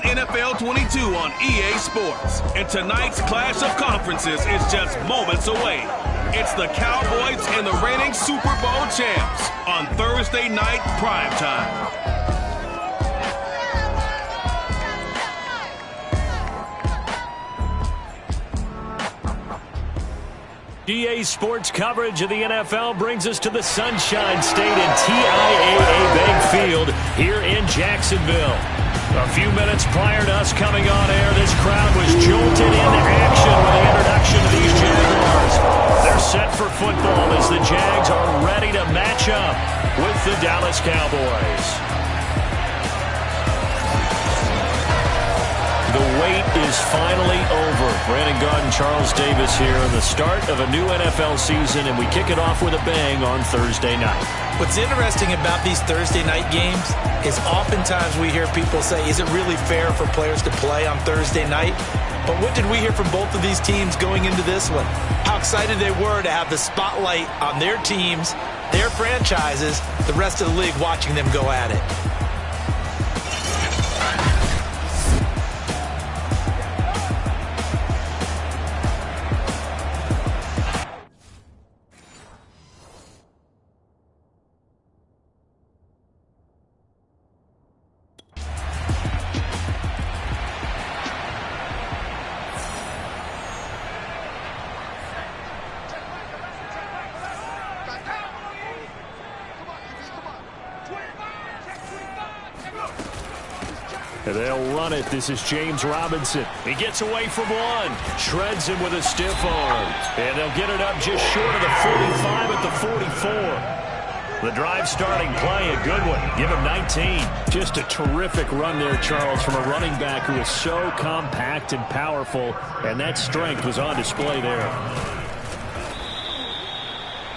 NFL 22 on EA Sports. And tonight's clash of conferences is just moments away. It's the Cowboys and the reigning Super Bowl champs on Thursday night primetime. EA Sports coverage of the NFL brings us to the Sunshine State and TIAA Bank Field here in Jacksonville. A few minutes prior to us coming on air, this crowd was jolted into action with the introduction of these Jaguars. They're set for football as the Jags are ready to match up with the Dallas Cowboys. The wait is finally over. Brandon Garden, Charles Davis here in the start of a new NFL season, and we kick it off with a bang on Thursday night. What's interesting about these Thursday night games is oftentimes we hear people say, is it really fair for players to play on Thursday night? But what did we hear from both of these teams going into this one? How excited they were to have the spotlight on their teams, their franchises, the rest of the league watching them go at it. They'll run it. This is James Robinson. He gets away from one. Shreds him with a stiff arm. And they'll get it up just short of the 45 at the 44. The drive starting play, a good one. Give him 19. Just a terrific run there, Charles, from a running back who is so compact and powerful. And that strength was on display there.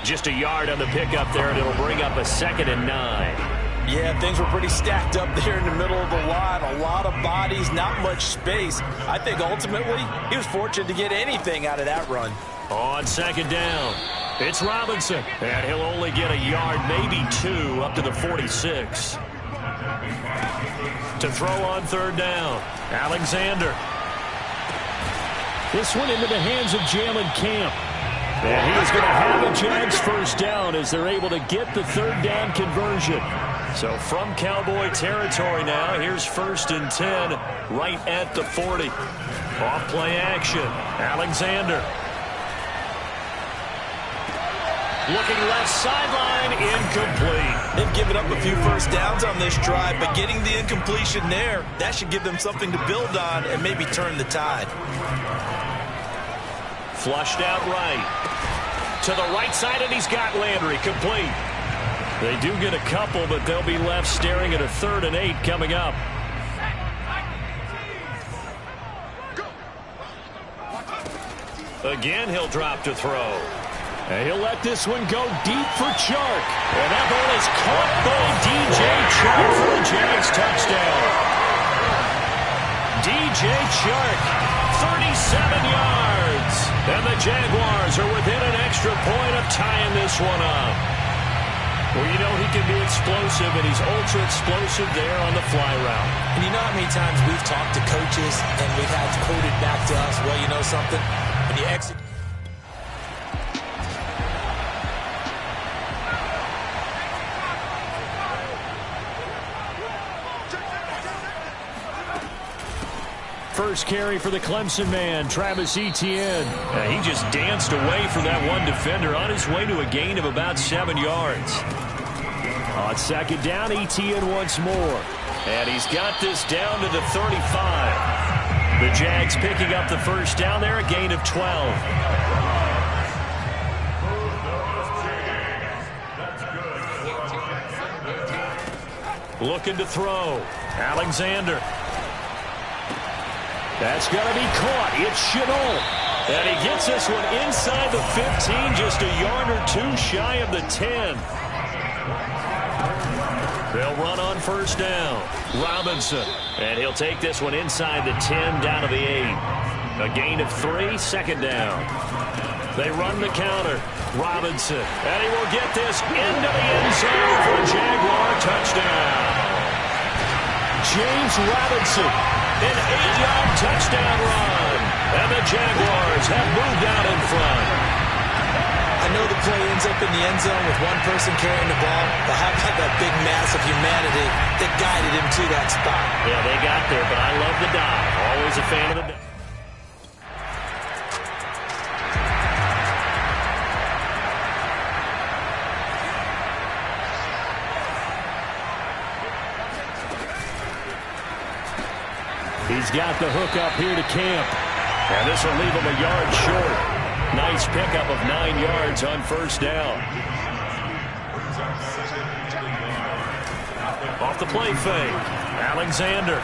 Just a yard on the pickup there, and it'll bring up a 2nd and 9. Yeah, things were pretty stacked up there in the middle of the line. A lot of bodies, not much space. I think ultimately he was fortunate to get anything out of that run. On 2nd down, it's Robinson. And he'll only get a yard, maybe 2, up to the 46. To throw on 3rd down, Alexander. This one into the hands of Jalen Camp. And he is going to have a Jags first down as they're able to get the 3rd down conversion. So from Cowboy territory now, here's 1st and 10 right at the 40. Off play action. Alexander. Looking left sideline, incomplete. They've given up a few first downs on this drive, but getting the incompletion there, that should give them something to build on and maybe turn the tide. Flushed out right. To the right side, and he's got Landry complete. They do get a couple, but they'll be left staring at a 3rd and 8 coming up. Again, he'll drop to throw. And he'll let this one go deep for Chark. And that ball is caught by DJ Chark for a Jags touchdown. DJ Chark, 37 yards. And the Jaguars are within an extra point of tying this one up. Well, you know he can be explosive, and he's ultra-explosive there on the fly route. And you know how many times we've talked to coaches and we've had quoted back to us, well, you know something? When you execute. First carry for the Clemson man, Travis Etienne. He just danced away from that one defender on his way to a gain of about 7 yards. On 2nd down, Etienne once more. And he's got this down to the 35. The Jags picking up the first down there, a gain of 12. Looking to throw. Alexander. That's going to be caught. It's Chenault. And he gets this one inside the 15, just a yard or 2 shy of the 10. They'll run on first down. Robinson. And he'll take this one inside the 10, down to the 8. A gain of 3, 2nd down. They run the counter. Robinson. And he will get this into the end zone for a Jaguar touchdown. James Robinson An 8-yard touchdown run. And the Jaguars have moved out in front. I know the play ends up in the end zone with one person carrying the ball, but how about that big mass of humanity that guided him to that spot? Yeah, they got there, but I love the dive. Always a fan of the dive. He's got the hook up here to Camp. And this will leave him a yard short. Nice pickup of 9 yards on first down. Off the play fake. Alexander.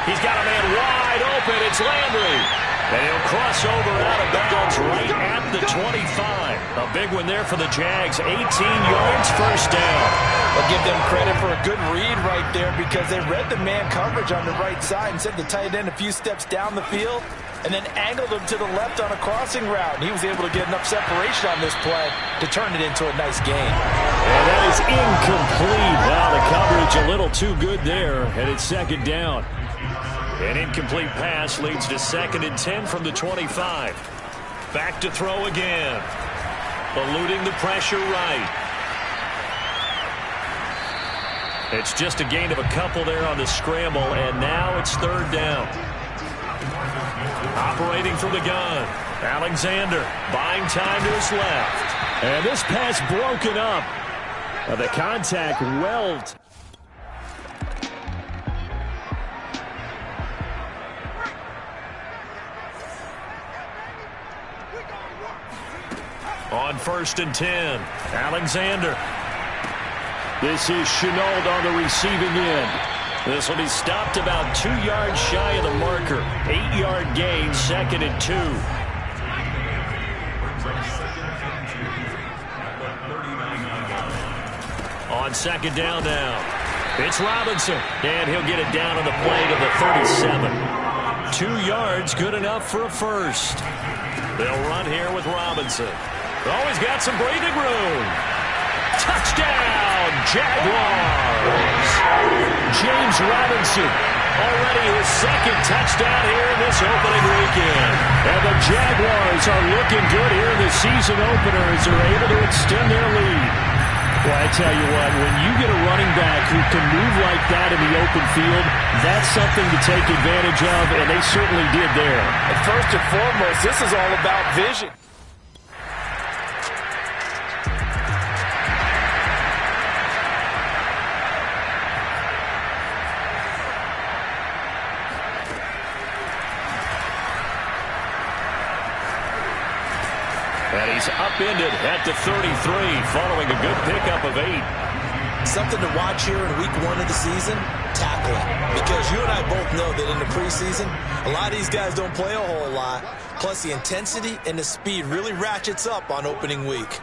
He's got a man wide open. It's Landry. And he'll cross over out of bounds right at the 25. A big one there for the Jags. 18 yards, first down. I'll give them credit for a good read right there because they read the man coverage on the right side and sent the tight end a few steps down the field and then angled him to the left on a crossing route. And he was able to get enough separation on this play to turn it into a nice gain. And that is incomplete. Wow, the coverage a little too good there, and it's second down. An incomplete pass leads to 2nd and 10 from the 25. Back to throw again. Eluding the pressure right. It's just a gain of a couple there on the scramble, and now it's 3rd down. Operating from the gun. Alexander buying time to his left. And this pass broken up. The contact well. On 1st and 10, Alexander. This is Chenault on the receiving end. This will be stopped about 2 yards shy of the marker. 8-yard gain, 2nd and 2. On 2nd down now. It's Robinson, and he'll get it down on the play to the 37. 2 yards, good enough for a first. They'll run here with Robinson. Oh, he's got some breathing room. Touchdown, Jaguars. James Robinson, already his 2nd touchdown here in this opening weekend. And the Jaguars are looking good here in the season opener as they're able to extend their lead. Well, I tell you what, when you get a running back who can move like that in the open field, that's something to take advantage of, and they certainly did there. And first and foremost, this is all about vision. And he's upended at the 33 following a good pickup of 8. Something to watch here in week 1 of the season, tackling. Because you and I both know that in the preseason, a lot of these guys don't play a whole lot. Plus the intensity and the speed really ratchets up on opening week.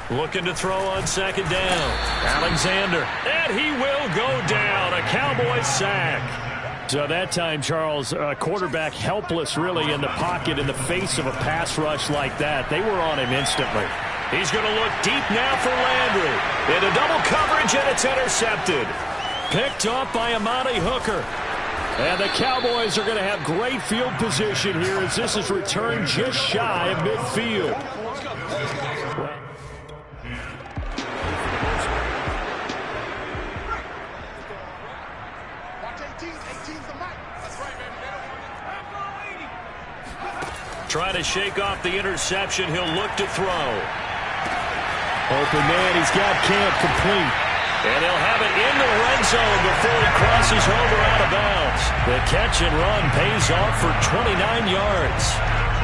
Looking to throw on 2nd down. Alexander. And he will go down. A Cowboys sack. So that time, Charles, quarterback helpless really in the pocket in the face of a pass rush like that. They were on him instantly. He's going to look deep now for Landry. Into double coverage, and it's intercepted. Picked off by Amani Hooker. And the Cowboys are going to have great field position here as this is returned just shy of midfield. Trying to shake off the interception. He'll look to throw. Open man. He's got Camp complete. And he'll have it in the red zone before he crosses over out of bounds. The catch and run pays off for 29 yards.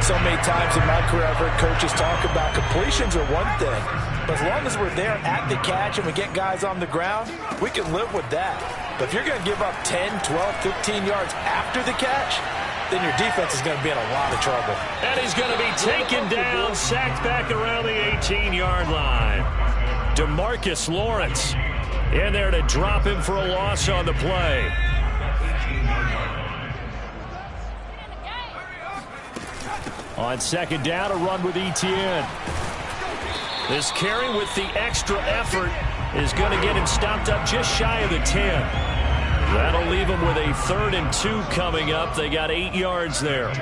So many times in my career I've heard coaches talk about completions are one thing. But as long as we're there at the catch and we get guys on the ground, we can live with that. But if you're going to give up 10, 12, 15 yards after the catch, then your defense is going to be in a lot of trouble. And he's going to be taken down, sacked back around the 18-yard line. DeMarcus Lawrence in there to drop him for a loss on the play. On 2nd down, a run with Etienne. This carry with the extra effort is going to get him stopped up just shy of the 10. That'll leave him with a 3rd and 2 coming up. They got 8 yards there.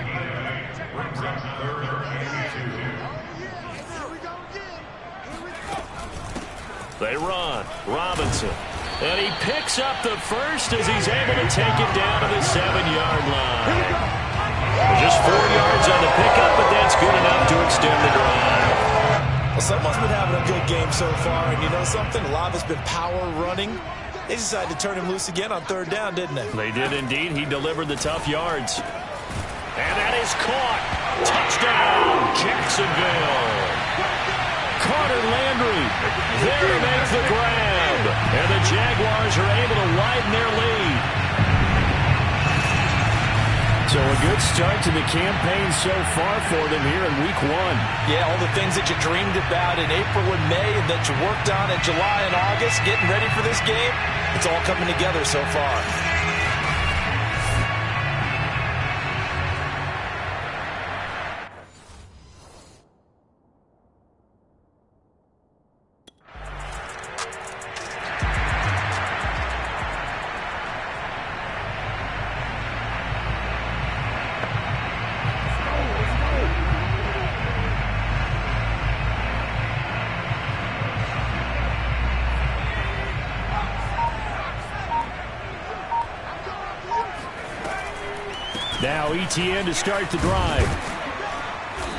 They run. Robinson. And he picks up the first as he's able to take it down to the 7-yard line. Just 4 yards on the pickup, but that's good enough to extend the drive. Well, someone's been having a good game so far, and you know something? A lot has been power running. They decided to turn him loose again on 3rd down, didn't they? They did indeed. He delivered the tough yards. And that is caught. Touchdown, Jacksonville. Carter Landry there to make the grab. And the Jaguars are able to widen their lead. So a good start to the campaign so far for them here in Week 1. Yeah, all the things that you dreamed about in April and May and that you worked on in July and August, getting ready for this game, it's all coming together so far. Now ETN to start the drive.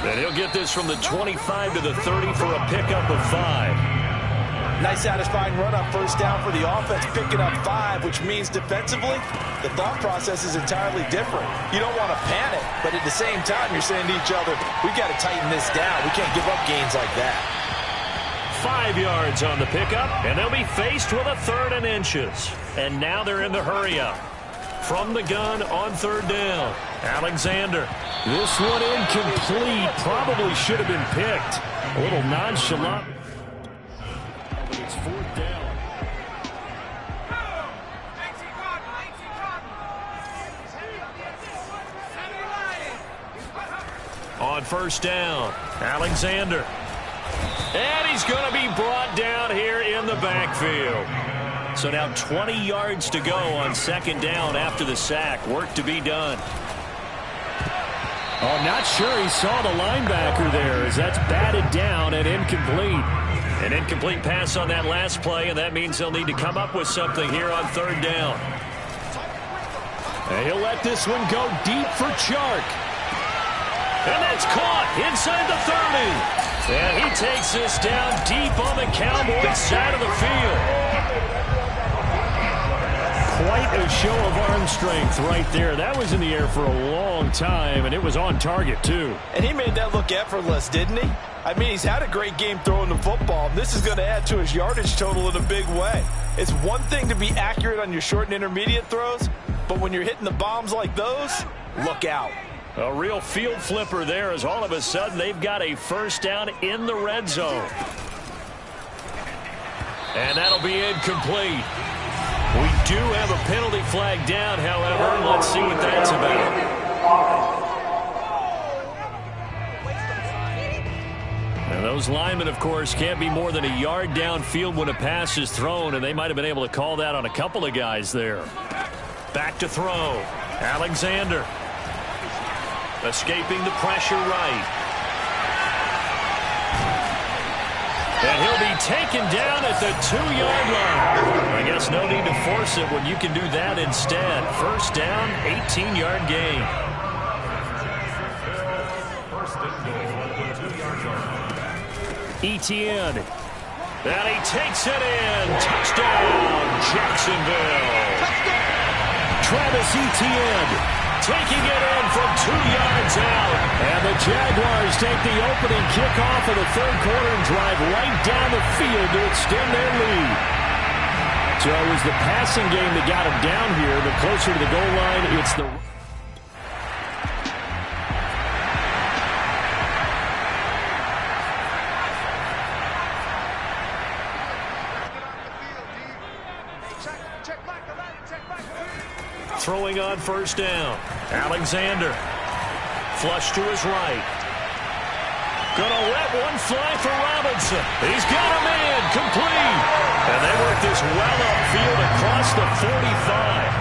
And he'll get this from the 25 to the 30 for a pickup of 5. Nice satisfying run on 1st down for the offense, picking up 5, which means defensively, the thought process is entirely different. You don't want to panic, but at the same time, you're saying to each other, we've got to tighten this down. We can't give up gains like that. 5 yards on the pickup, and they'll be faced with a 3rd and inches. And now they're in the hurry-up. From the gun on 3rd down. Alexander. This one incomplete. Probably should have been picked. A little nonchalant. But it's 4th down. On 1st down. Alexander. And he's going to be brought down here in the backfield. So now 20 yards to go on 2nd down after the sack. Work to be done. Oh, not sure he saw the linebacker there as that's batted down and incomplete. An incomplete pass on that last play, and that means they'll need to come up with something here on 3rd down. And he'll let this one go deep for Chark. And that's caught inside the 30. And he takes this down deep on the Cowboys side of the field. Quite a show of arm strength right there. That was in the air for a long time, and it was on target, too. And he made that look effortless, didn't he? I mean, he's had a great game throwing the football. This is going to add to his yardage total in a big way. It's one thing to be accurate on your short and intermediate throws, but when you're hitting the bombs like those, look out. A real field flipper there as all of a sudden they've got a 1st down in the red zone. And that'll be incomplete. We do have a penalty flag down, however. Let's see what that's about. And those linemen, of course, can't be more than a yard downfield when a pass is thrown, and they might have been able to call that on a couple of guys there. Back to throw. Alexander. Escaping the pressure right. And he'll be taken down at the 2-yard line. I guess no need to force it when you can do that instead. 1st down, 18-yard gain. ETN. And he takes it in. Touchdown, Jacksonville. Travis Etienne taking it in from 2 yards out. And the Jaguars take the opening kickoff of the 3rd quarter and drive right down the field to extend their lead. So it was the passing game that got him down here. The closer to the goal line, it's the... Throwing on 1st down. Alexander. Flush to his right. Gonna let one fly for Robinson. He's got a man, complete. And they work this well upfield across the 45.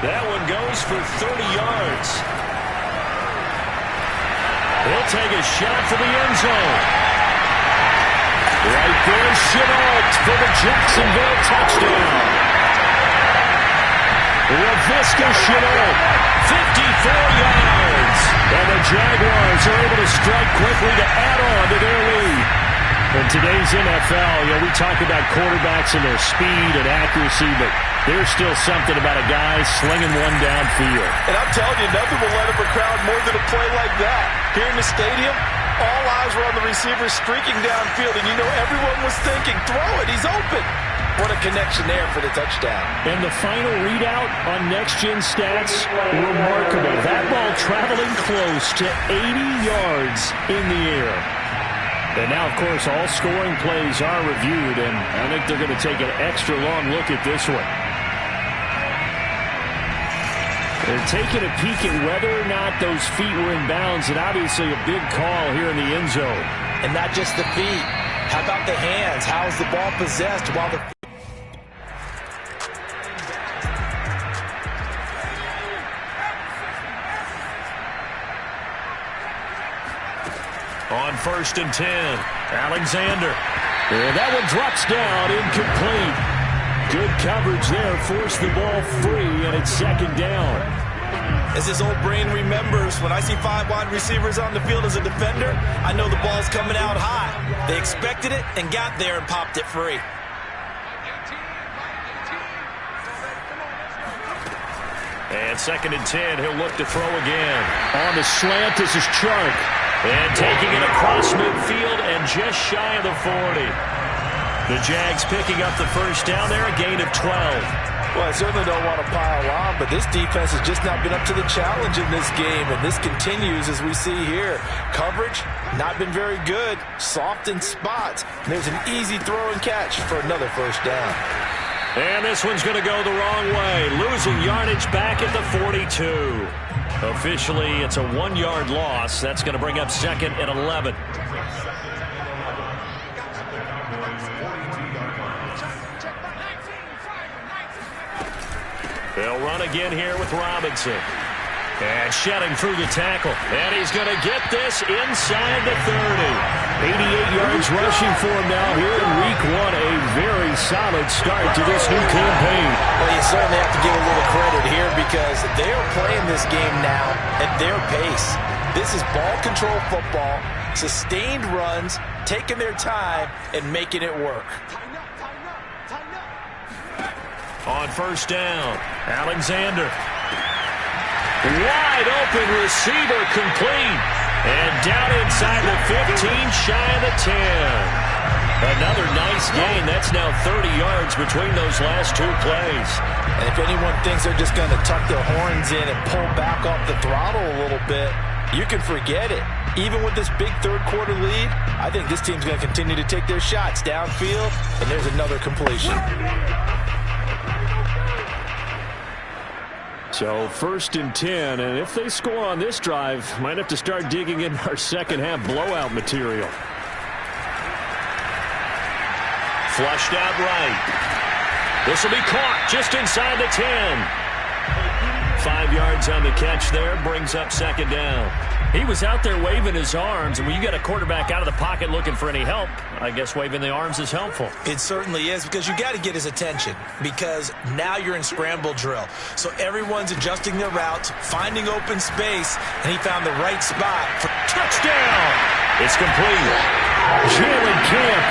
That one goes for 30 yards. He'll take a shot for the end zone. Right there, Chenault for the Jacksonville touchdown. Laviska Chenault, 54 yards. And the Jaguars are able to strike quickly to add on to their lead. In today's NFL, we talk about quarterbacks and their speed and accuracy, but there's still something about a guy slinging one downfield. And I'm telling you, nothing will let up a crowd more than a play like that. Here in the stadium, all eyes were on the receiver streaking downfield, and everyone was thinking, throw it, he's open. What a connection there for the touchdown. And the final readout on next-gen stats, remarkable. That ball traveling close to 80 yards in the air. And now, of course, all scoring plays are reviewed, and I think they're going to take an extra long look at this one. They're taking a peek at whether or not those feet were in bounds, and obviously a big call here in the end zone. And not just the feet. How about the hands? How is the ball possessed while the... On 1st and 10, Alexander. And that one drops down, incomplete. Good coverage there, forced the ball free, and it's 2nd down. As his old brain remembers, when I see 5 wide receivers on the field as a defender, I know the ball's coming out high. They expected it and got there and popped it free. And 2nd and 10, he'll look to throw again. On the slant, this is Chark. And taking it across midfield and just shy of the 40. The Jags picking up the first down there, a gain of 12. Well, I certainly don't want to pile on, but this defense has just not been up to the challenge in this game, and this continues as we see here. Coverage, not been very good, soft in spots. And there's an easy throw and catch for another first down. And this one's going to go the wrong way, losing yardage back at the 42. Officially, it's a 1-yard loss. That's going to bring up 2nd and 11. They'll run again here with Robinson. And shedding through the tackle. And he's going to get this inside the 30. 88 yards rushing for him now here in Week 1. A very solid start to this new campaign. Well, you certainly have to give a little credit here because they are playing this game now at their pace. This is ball control football, sustained runs, taking their time, and making it work. On 1st down, Alexander. Wide open receiver, complete. And down inside the 15, shy of the 10. Another nice gain. That's now 30 yards between those last 2 plays. And if anyone thinks they're just going to tuck their horns in and pull back off the throttle a little bit, you can forget it. Even with this big third-quarter lead, I think this team's going to continue to take their shots downfield, and there's another completion. So 1st and 10, and if they score on this drive, might have to start digging in our second-half blowout material. Flushed out right. This will be caught just inside the 10. 5 yards on the catch there, brings up 2nd down. He was out there waving his arms, and when you got a quarterback out of the pocket looking for any help, I guess waving the arms is helpful. It certainly is, because you got to get his attention, because now you're in scramble drill. So everyone's adjusting their routes, finding open space, and he found the right spot for touchdown. It's complete. Jalen Camp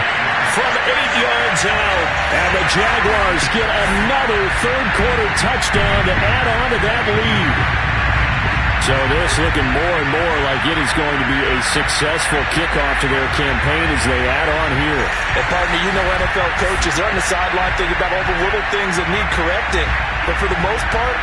from 8 yards out, and the Jaguars get another third-quarter touchdown to add on to that lead. So this looking more and more like it is going to be a successful kickoff to their campaign as they add on here. And pardon me, NFL coaches, they're on the sideline thinking about all the little things that need correcting. But for the most part,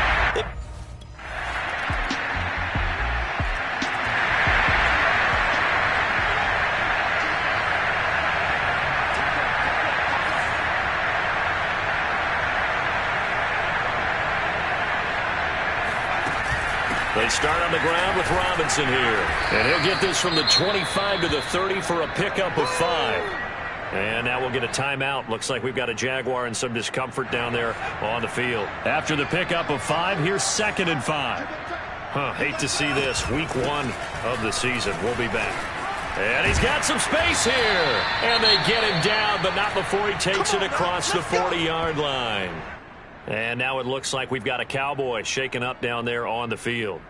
They start on the ground with Robinson here. And he'll get this from the 25 to the 30 for a pickup of 5. And now we'll get a timeout. Looks like we've got a Jaguar and some discomfort down there on the field. After the pickup of 5, here's 2nd and 5. Hate to see this. Week 1 of the season. We'll be back. And he's got some space here. And they get him down, but not before he takes it across the 40-yard line. And now it looks like we've got a Cowboy shaken up down there on the field.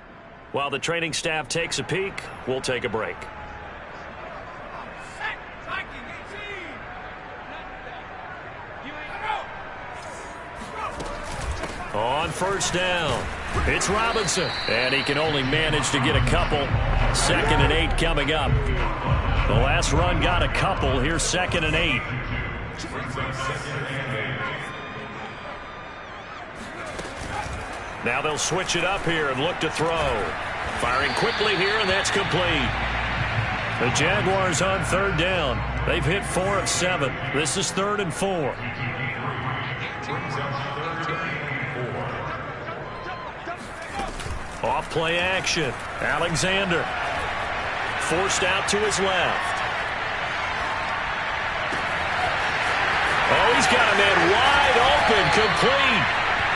While the training staff takes a peek, we'll take a break. On first down, it's Robinson. And he can only manage to get a couple. 2nd and 8 coming up. The last run got a couple. Here's 2nd and 8. Now they'll switch it up here and look to throw. Firing quickly here, and that's complete. The Jaguars on 3rd down. They've hit 4 of 7. This is 3rd and 4. Off play action. Alexander. Forced out to his left. Oh, he's got a man wide open, complete.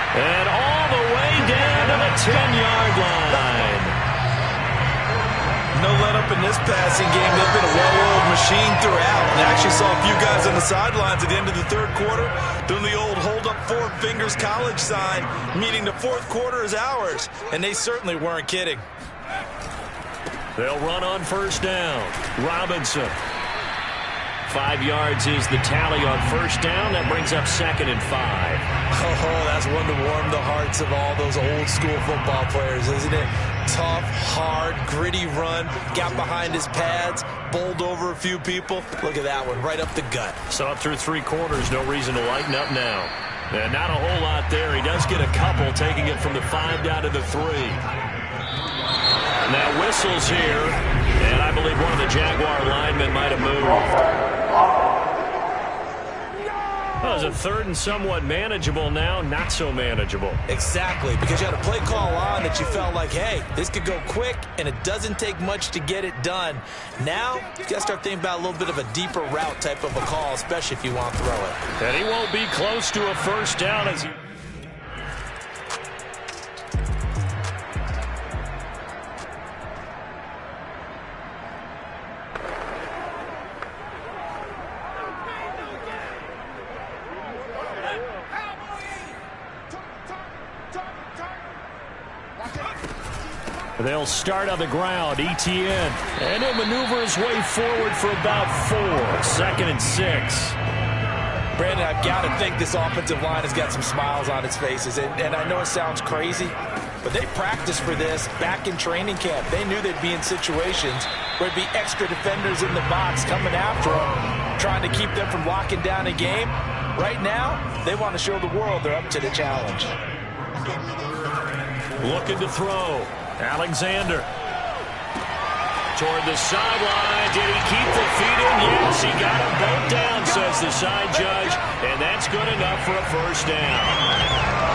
And all the way down to the 10-yard line. No let-up in this passing game. They've been a well-oiled machine throughout. And I actually saw a few guys on the sidelines at the end of the 3rd quarter doing the old hold-up 4 fingers college sign, meaning the 4th quarter is ours. And they certainly weren't kidding. They'll run on first down. Robinson. 5 yards is the tally on first down. That brings up 2nd and 5. Oh, that's one to warm the hearts of all those old-school football players, isn't it? Tough, hard, gritty run. Got behind his pads, bowled over a few people. Look at that one, right up the gut. Saw it through 3 quarters. No reason to lighten up now. And not a whole lot there. He does get a couple, taking it from the 5 down to the 3. Now whistles here, and I believe one of the Jaguar linemen might have moved. Well, it was a 3rd and somewhat manageable now, not so manageable. Exactly, because you had a play call on that you felt like, hey, this could go quick, and it doesn't take much to get it done. Now, you got to start thinking about a little bit of a deeper route type of a call, especially if you want to throw it. And he won't be close to a first down as he... They'll start on the ground. ETN. And he'll maneuver his way forward for about 4. 2nd and 6. Brandon, I've got to think this offensive line has got some smiles on its faces. And I know it sounds crazy, but they practiced for this back in training camp. They knew they'd be in situations where there'd be extra defenders in the box coming after them, trying to keep them from locking down a game. Right now, they want to show the world they're up to the challenge. Looking to throw. Alexander. Toward the sideline. Did he keep the feet in? Yes, he got them both down, says the side judge. And that's good enough for a first down.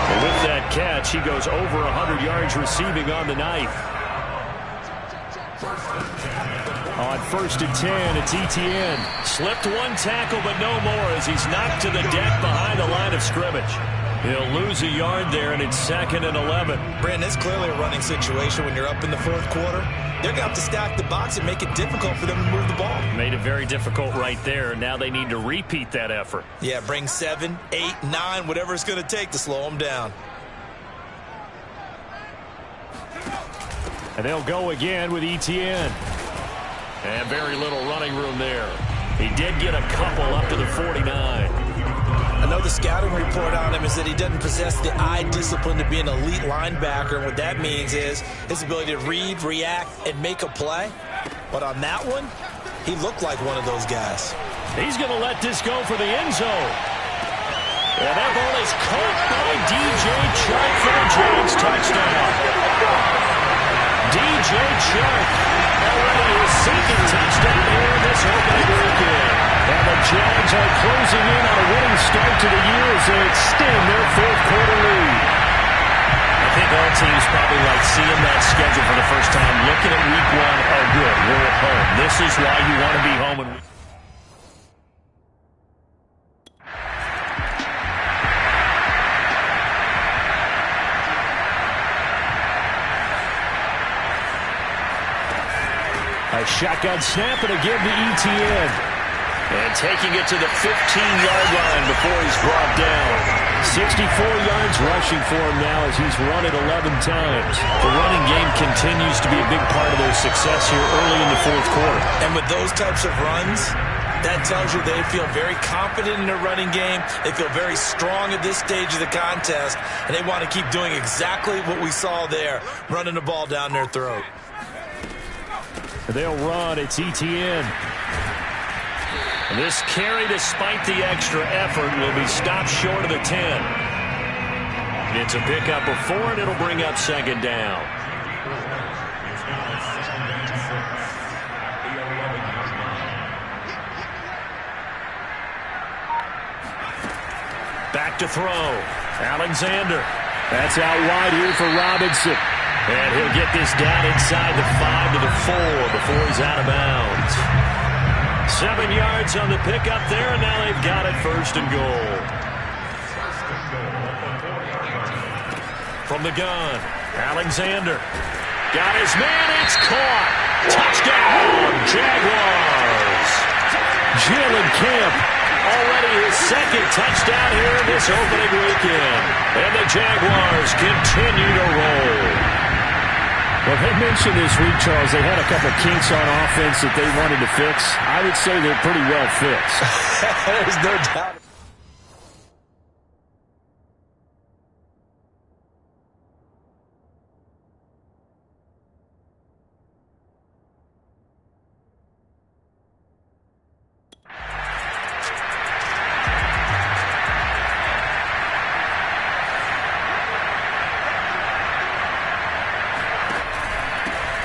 And with that catch, he goes over 100 yards receiving on the night. On 1st and 10, it's ETN. Slipped 1 tackle, but no more as he's knocked to the deck behind the line of scrimmage. He'll lose a yard there, and it's 2nd and 11. Brandon, it's clearly a running situation when you're up in the 4th quarter. They're going to have to stack the box and make it difficult for them to move the ball. Made it very difficult right there. Now they need to repeat that effort. Yeah, bring 7, 8, 9, whatever it's going to take to slow them down. And they'll go again with ETN. And very little running room there. He did get a couple up to the 49. I know the scouting report on him is that he doesn't possess the eye discipline to be an elite linebacker. And what that means is his ability to read, react, and make a play. But on that one, he looked like one of those guys. He's going to let this go for the end zone. And that ball is caught by DJ Chark for the Jags touchdown. DJ Chark already his 2nd touchdown here in this opening weekend. And the Jags are closing in on a winning start to the year as they extend their 4th quarter lead. I think all teams probably like seeing that schedule for the first time, looking at week 1, oh good, we're at home. This is why you want to be home. A shotgun snap and a give to ETN. And taking it to the 15-yard line before he's brought down. 64 yards rushing for him now as he's run it 11 times. The running game continues to be a big part of their success here early in the fourth quarter. And with those types of runs, that tells you they feel very confident in their running game. They feel very strong at this stage of the contest, and they want to keep doing exactly what we saw there, running the ball down their throat. They'll run. It's ETN. This carry, despite the extra effort, will be stopped short of the 10. It's a pickup of 4, and it'll bring up second down. Back to throw. Alexander. That's out wide here for Robinson. And he'll get this down inside the 5 to the 4 before he's out of bounds. 7 yards on the pickup there, and now they've got it first and goal. From the gun, Alexander. Got his man, it's caught. Touchdown, Jaguars. Jalen Camp, already his second touchdown here in this opening weekend. And the Jaguars continue to roll. Well, they mentioned this week, Charles, they had a couple of kinks on offense that they wanted to fix. I would say they're pretty well fixed. There's no doubt.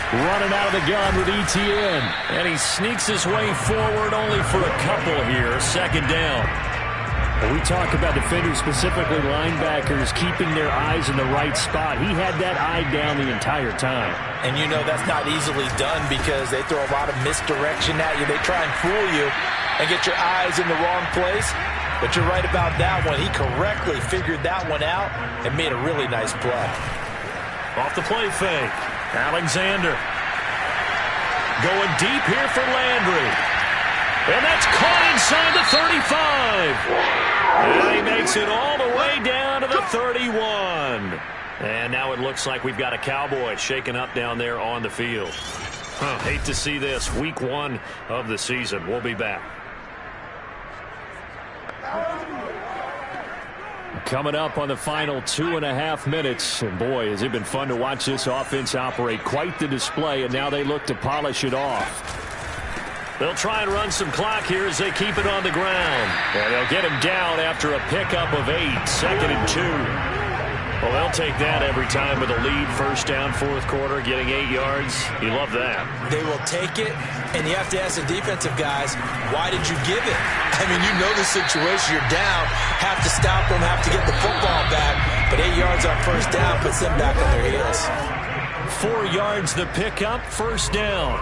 Running out of the gun with ETN. And he sneaks his way forward only for a couple here. Second down. When we talk about defenders, specifically linebackers, keeping their eyes in the right spot. He had that eye down the entire time. And you know that's not easily done because they throw a lot of misdirection at you. They try and fool you and get your eyes in the wrong place. But you're right about that one. He correctly figured that one out and made a really nice play. Off the play fake. Alexander going deep here for Landry. And that's caught inside the 35. And he makes it all the way down to the 31. And now it looks like we've got a Cowboy shaking up down there on the field. Hate to see this. Week 1 of the season. We'll be back. Coming up on the final 2.5 minutes. And boy, has it been fun to watch this offense operate. Quite the display, and now they look to polish it off. They'll try and run some clock here as they keep it on the ground. And they'll get him down after a pickup of 8. Second and 2. Well, they'll take that every time with a lead. First down, fourth quarter, getting 8 yards. You love that. They will take it, and you have to ask the defensive guys, why did you give it? I mean, you know the situation. You're down, have to stop them, have to get the football back. But 8 yards on first down puts them back on their heels. 4 yards the pickup, first down.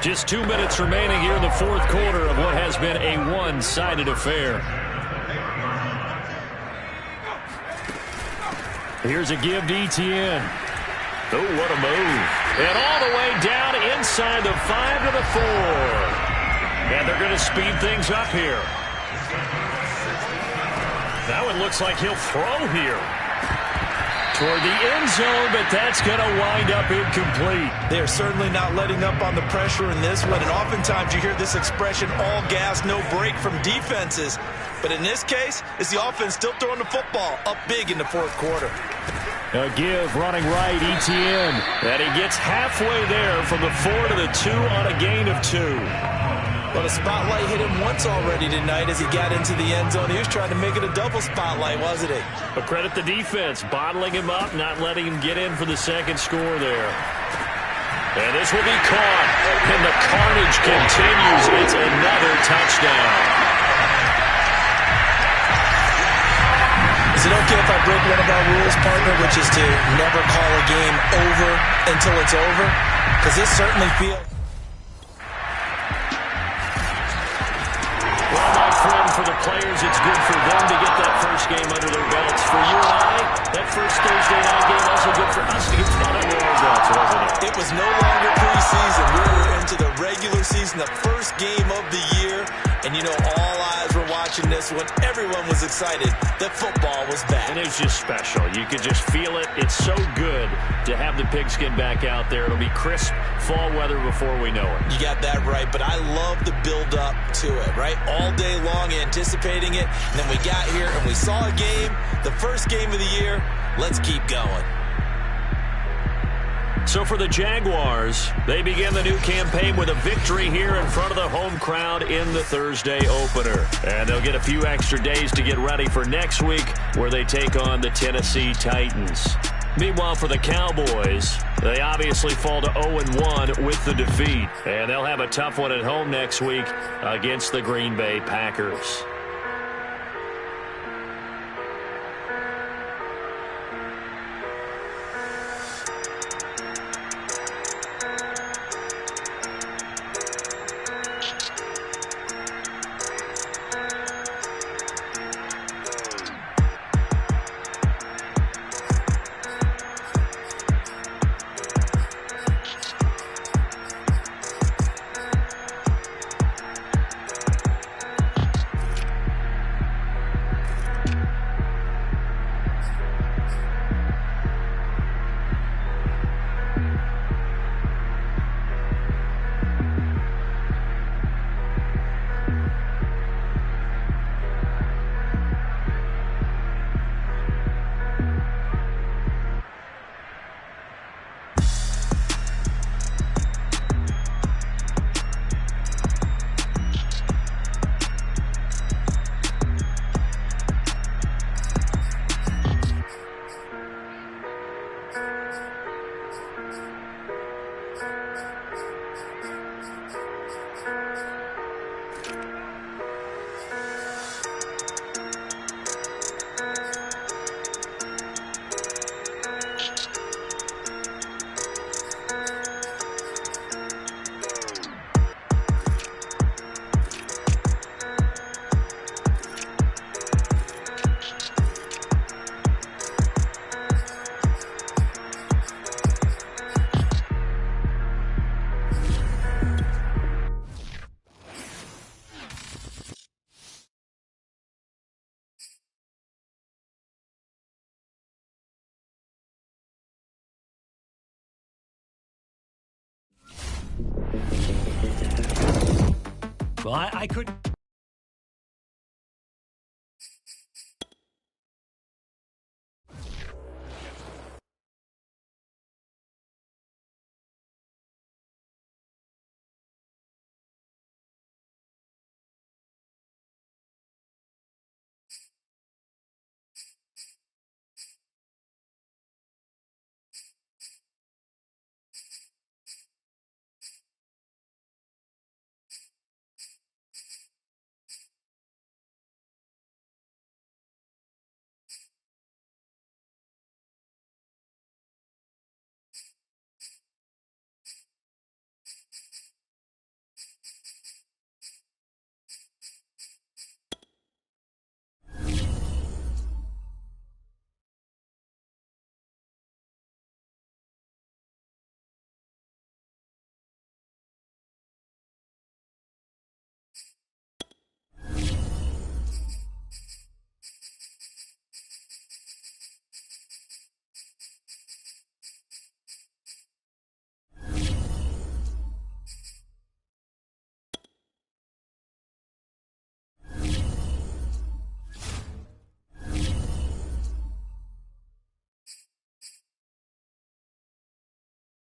Just 2 minutes remaining here in the fourth quarter of what has been a one-sided affair. Here's a give to ETN. Oh, what a move. And all the way down inside the 5 to the 4. And they're going to speed things up here. Now it looks like he'll throw here. Toward the end zone, but that's going to wind up incomplete. They're certainly not letting up on the pressure in this one. And oftentimes you hear this expression, all gas, no break from defenses. But in this case, it's the offense still throwing the football up big in the fourth quarter. A give running right, ETN. And he gets halfway there from the 4 to the 2 on a gain of 2. Well, the spotlight hit him once already tonight as he got into the end zone. He was trying to make it a double spotlight, wasn't he? But credit the defense, bottling him up, not letting him get in for the second score there. And this will be caught. And the carnage continues. It's another touchdown. As it okay if I break one of our rules, partner, which is to never call a game over until it's over? Because this certainly feels... Well, my friend, for the players, it's good for them to get that first game under their belts. For you and I, that first Thursday night game also good for us to get that under our belts, wasn't it? It was no longer preseason. We were into the regular season, the first game of the year. And, you know, all eyes were watching this when everyone was excited that football was back. And it was just special. You could just feel it. It's so good to have the pigskin back out there. It'll be crisp fall weather before we know it. You got that right, but I love the build-up to it, right? All day long anticipating it. And then we got here and we saw a game, the first game of the year. Let's keep going. So for the Jaguars, they begin the new campaign with a victory here in front of the home crowd in the Thursday opener. And they'll get a few extra days to get ready for next week, where they take on the Tennessee Titans. Meanwhile, for the Cowboys, they obviously fall to 0-1 with the defeat. And they'll have a tough one at home next week against the Green Bay Packers. Well, I couldn't...